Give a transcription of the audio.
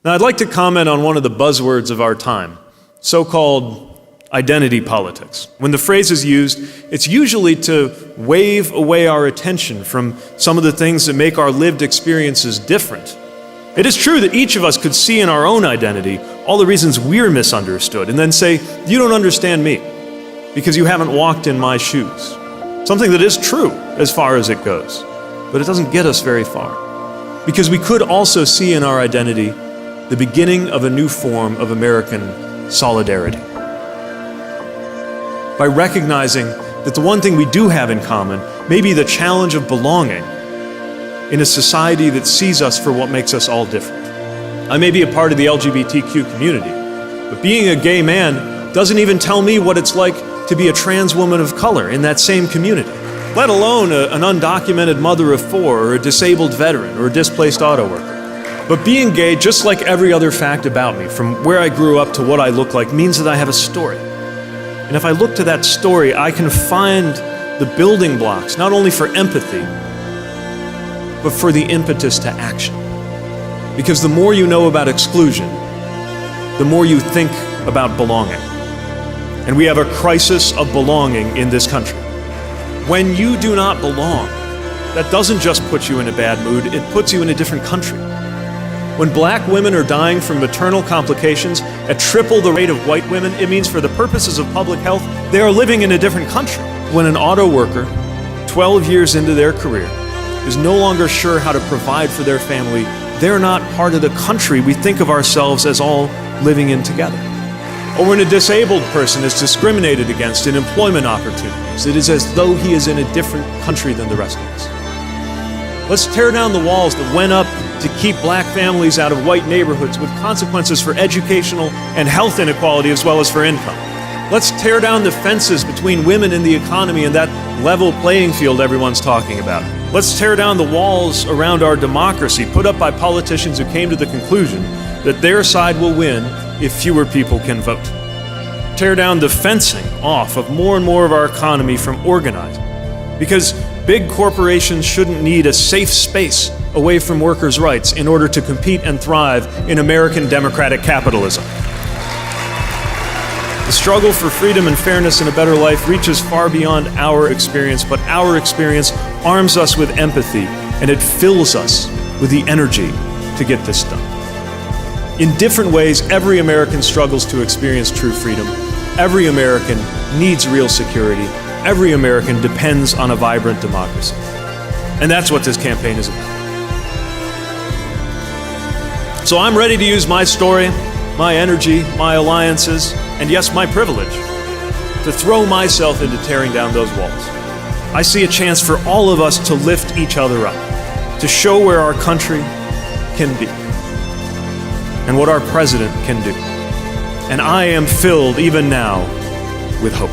Now, I'd like to comment on one of the buzzwords of our time, so-called identity politics. When the phrase is used, it's usually to wave away our attention from some of the things that make our lived experiences different. It is true that each of us could see in our own identity all the reasons we're misunderstood and then say, "You don't understand me because you haven't walked in my shoes." Something that is true as far as it goes, but it doesn't get us very far. Because we could also see in our identity the beginning of a new form of American solidarity. By recognizing that the one thing we do have in common may be the challenge of belonging in a society that sees us for what makes us all different. I may be a part of the LGBTQ community, but being a gay man doesn't even tell me what it's like to be a trans woman of color in that same community, let alone an undocumented mother of four or a disabled veteran or a displaced auto worker. But being gay, just like every other fact about me, from where I grew up to what I look like, means that I have a story. And if I look to that story, I can find the building blocks, not only for empathy, but for the impetus to action. Because the more you know about exclusion, the more you think about belonging. And we have a crisis of belonging in this country. When you do not belong, that doesn't just put you in a bad mood, it puts you in a different country. When black women are dying from maternal complications at triple the rate of white women, it means for the purposes of public health, they are living in a different country. When an auto worker, 12 years into their career, is no longer sure how to provide for their family, they're not part of the country we think of ourselves as all living in together. Or when a disabled person is discriminated against in employment opportunities, it is as though he is in a different country than the rest of us. Let's tear down the walls that went up to keep black families out of white neighborhoods with consequences for educational and health inequality as well as for income. Let's tear down the fences between women and the economy and that level playing field everyone's talking about. Let's tear down the walls around our democracy put up by politicians who came to the conclusion that their side will win if fewer people can vote. Tear down the fencing off of more and more of our economy from organizing. Because big corporations shouldn't need a safe space away from workers' rights in order to compete and thrive in American democratic capitalism. The struggle for freedom and fairness and a better life reaches far beyond our experience, but our experience arms us with empathy, and it fills us with the energy to get this done. In different ways, every American struggles to experience true freedom. Every American needs real security. Every American depends on a vibrant democracy. And that's what this campaign is about. So I'm ready to use my story, my energy, my alliances, and yes, my privilege, to throw myself into tearing down those walls. I see a chance for all of us to lift each other up, to show where our country can be, and what our president can do. And I am filled, even now, with hope.